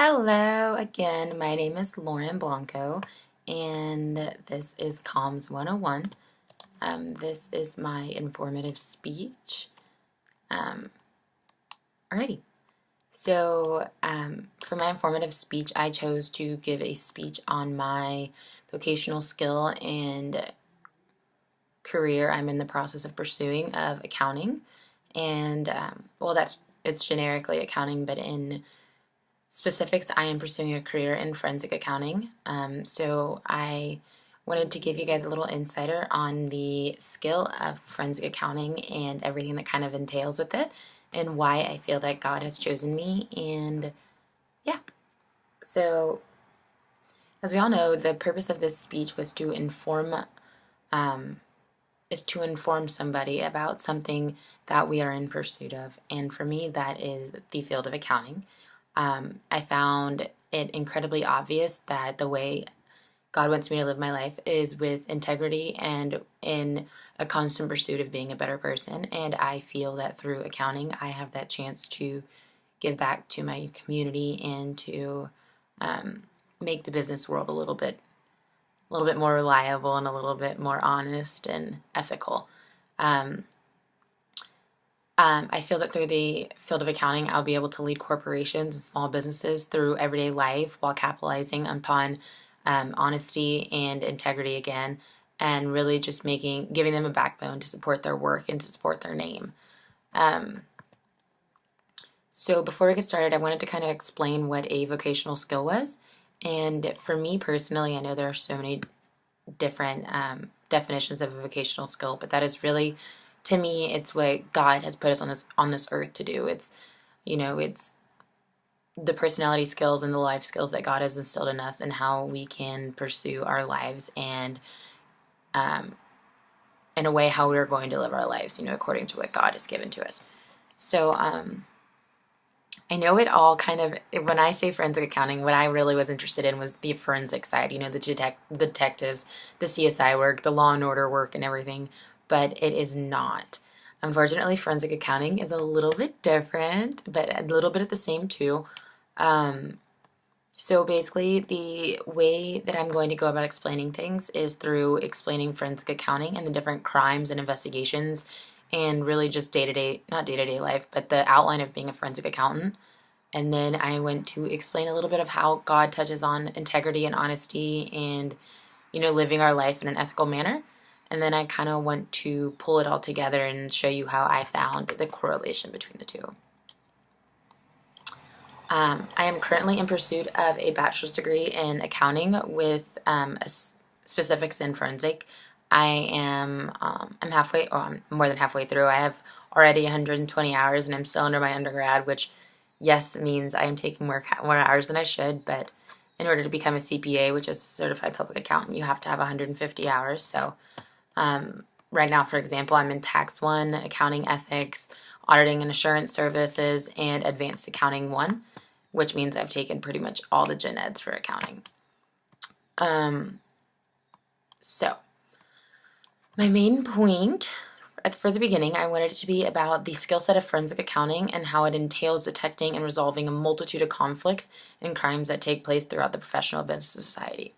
Hello again, my name is Lauren Blanco, and this is COMS 101. This is my informative speech. Alrighty, so for my informative speech, I chose to give a speech on my vocational skill and career I'm in the process of pursuing of accounting, and it's generically accounting, but in specifics, I am pursuing a career in forensic accounting. So I wanted to give you guys a little insider on the skill of forensic accounting and everything that kind of entails with it and why I feel that God has chosen me. And yeah, so as we all know, the purpose of this speech was to inform somebody about something that we are in pursuit of. And for me, that is the field of accounting. I found it incredibly obvious that the way God wants me to live my life is with integrity and in a constant pursuit of being a better person. And I feel that through accounting, I have that chance to give back to my community and to make the business world a little bit more reliable and a little bit more honest and ethical. I feel that through the field of accounting, I'll be able to lead corporations and small businesses through everyday life while capitalizing upon honesty and integrity again, and really just giving them a backbone to support their work and to support their name. So before we get started, I wanted to kind of explain what a vocational skill was. And for me personally, I know there are so many different definitions of a vocational skill, but that is really, to me, it's what God has put us on this earth to do. It's the personality skills and the life skills that God has instilled in us and how we can pursue our lives and in a way how we're going to live our lives, according to what God has given to us. So I know it all kind of, when I say forensic accounting, what I really was interested in was the forensic side, the detectives, the CSI work, the law and order work and everything, but it is not. Unfortunately, forensic accounting is a little bit different, but a little bit of the same too. So basically, the way that I'm going to go about explaining things is through explaining forensic accounting and the different crimes and investigations and really just not day-to-day life, but the outline of being a forensic accountant. And then I went to explain a little bit of how God touches on integrity and honesty and, living our life in an ethical manner. And then I kind of want to pull it all together and show you how I found the correlation between the two. I am currently in pursuit of a bachelor's degree in accounting with specifics in forensic. I'm more than halfway through. I have already 120 hours and I'm still under my undergrad, which yes means I am taking more hours than I should, but in order to become a CPA, which is a certified public accountant, you have to have 150 hours. So right now, for example, I'm in Tax 1, Accounting Ethics, Auditing and Assurance Services, and Advanced Accounting 1, which means I've taken pretty much all the gen eds for accounting. So my main point for the beginning, I wanted it to be about the skill set of forensic accounting and how it entails detecting and resolving a multitude of conflicts and crimes that take place throughout the professional business society.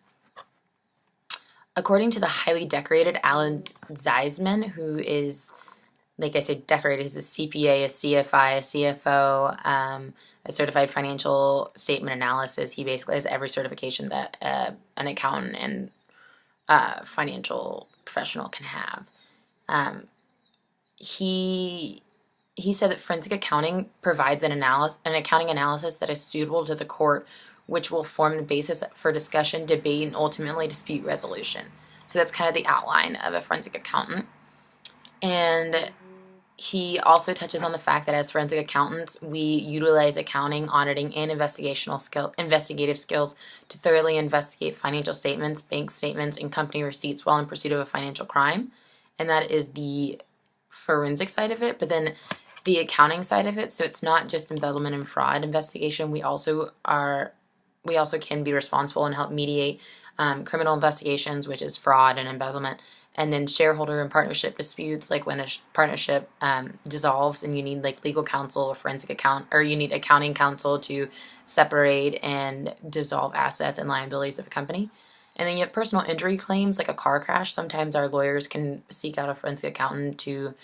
According to the highly decorated Alan Zeisman, who is, like I said, decorated, he's a CPA, a CFI, a CFO, a certified financial statement analysis. He basically has every certification that an accountant and financial professional can have. He said that forensic accounting provides an accounting analysis that is suitable to the court, which will form the basis for discussion, debate, and ultimately dispute resolution. So that's kind of the outline of a forensic accountant. And he also touches on the fact that as forensic accountants, we utilize accounting, auditing, and investigative skills to thoroughly investigate financial statements, bank statements, and company receipts while in pursuit of a financial crime. And that is the forensic side of it, but then the accounting side of it, so it's not just embezzlement and fraud investigation. We also can be responsible and help mediate criminal investigations, which is fraud and embezzlement, And then shareholder and partnership disputes, like when a partnership dissolves and you need like legal counsel or forensic or you need accounting counsel to separate and dissolve assets and liabilities of a company. And then you have personal injury claims, like a car crash. Sometimes our lawyers can seek out a forensic accountant to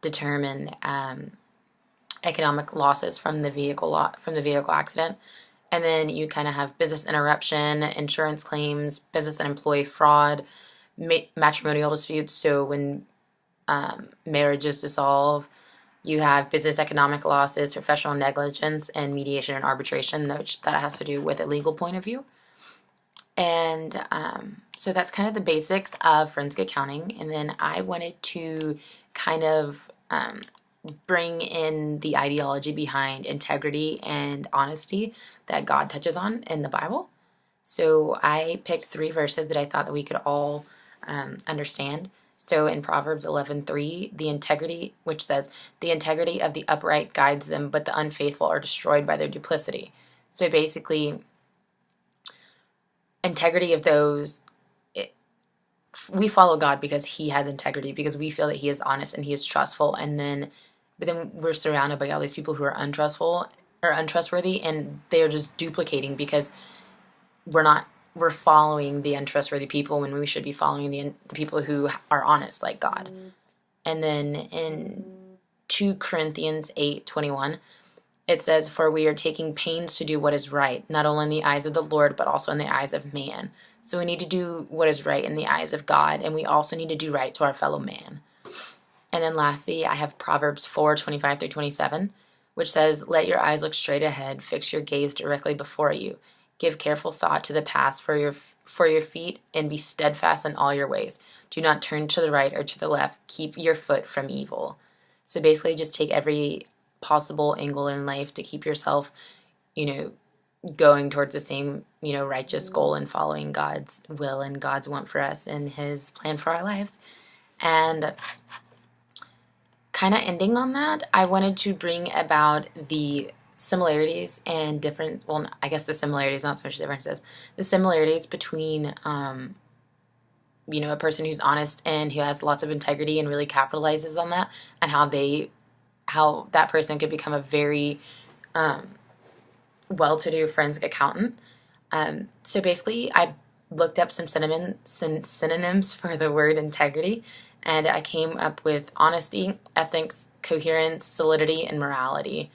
determine economic losses from the vehicle accident. And then you kind of have business interruption, insurance claims, business and employee fraud, matrimonial disputes. So when marriages dissolve, you have business economic losses, professional negligence, and mediation and arbitration, which that has to do with a legal point of view. And so that's kind of the basics of forensic accounting. And then I wanted to kind of bring in the ideology behind integrity and honesty that God touches on in the Bible. So I picked 3 verses that I thought that we could all understand. So in Proverbs 11:3, which says, "The integrity of the upright guides them, but the unfaithful are destroyed by their duplicity." So basically, integrity of those, we follow God because He has integrity, because we feel that He is honest and He is trustful, but then we're surrounded by all these people who are untrustworthy, and they're just duplicating because we're following the untrustworthy people when we should be following the people who are honest like God. And then in 2 Corinthians 8:21, it says, "For we are taking pains to do what is right, not only in the eyes of the Lord, but also in the eyes of man." So we need to do what is right in the eyes of God, and we also need to do right to our fellow man. And then lastly, I have Proverbs 4:25-27, which says, "Let your eyes look straight ahead, fix your gaze directly before you. Give careful thought to the path for your feet, and be steadfast in all your ways. Do not turn to the right or to the left. Keep your foot from evil." So basically, just take every possible angle in life to keep yourself, going towards the same, righteous goal and following God's will and God's want for us and His plan for our lives. And kind of ending on that, I wanted to bring about the similarities and different, well, I guess the similarities, not so much differences, the similarities between, a person who's honest and who has lots of integrity and really capitalizes on that, and how that person could become a very well-to-do forensic accountant. So basically, I looked up some synonyms for the word integrity, and I came up with honesty, ethics, coherence, solidity, and morality.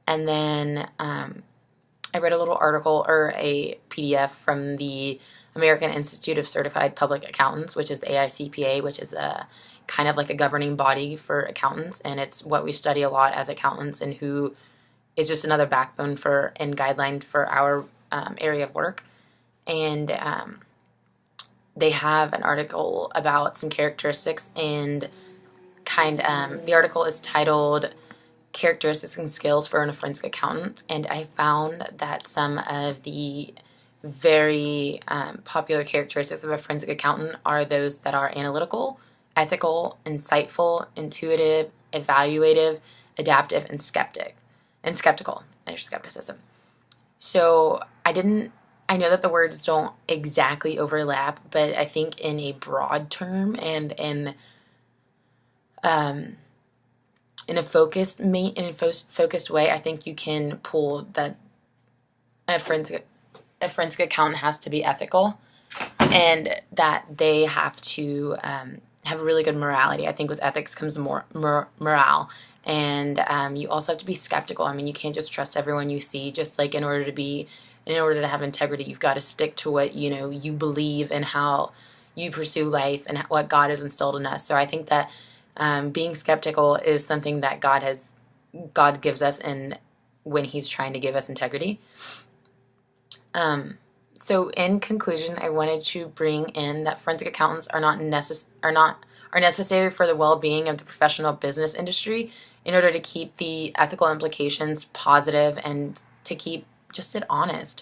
And then I read a little article or a PDF from the American Institute of Certified Public Accountants, which is the AICPA, which is a kind of like a governing body for accountants, and it's what we study a lot as accountants, and who is just another backbone and guideline for our area of work. And they have an article about some characteristics, and the article is titled "Characteristics and Skills for a Forensic Accountant," and I found that some of the very popular characteristics of a forensic accountant are those that are analytical, ethical, insightful, intuitive, evaluative, adaptive, and skeptical. There's skepticism. So I know that the words don't exactly overlap, but I think in a broad term and in a focused way, I think you can pull that a forensic accountant has to be ethical, and that they have to have a really good morality. I think with ethics comes more morale, and you also have to be skeptical. I mean, you can't just trust everyone you see. Just like in order to have integrity, you've got to stick to what you believe and how you pursue life and what God has instilled in us. So I think that being skeptical is something that God gives us, and when He's trying to give us integrity. So in conclusion, I wanted to bring in that forensic accountants are necessary for the well-being of the professional business industry in order to keep the ethical implications positive and to keep just it honest.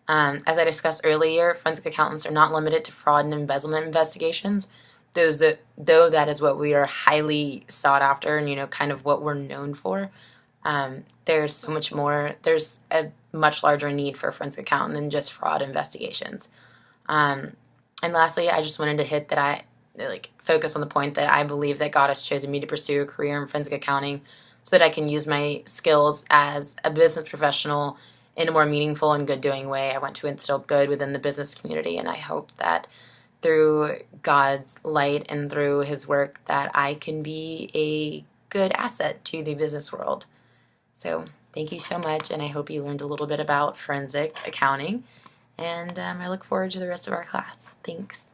As I discussed earlier, forensic accountants are not limited to fraud and embezzlement investigations, though that is what we are highly sought after and kind of what we're known for. There's so much more. There's a much larger need for a forensic accountant than just fraud investigations. And lastly, I just wanted to hit that like focus on the point that I believe that God has chosen me to pursue a career in forensic accounting so that I can use my skills as a business professional in a more meaningful and good doing way. I want to instill good within the business community, and I hope that through God's light and through his work that I can be a good asset to the business world. So thank you so much, and I hope you learned a little bit about forensic accounting, and I look forward to the rest of our class. Thanks.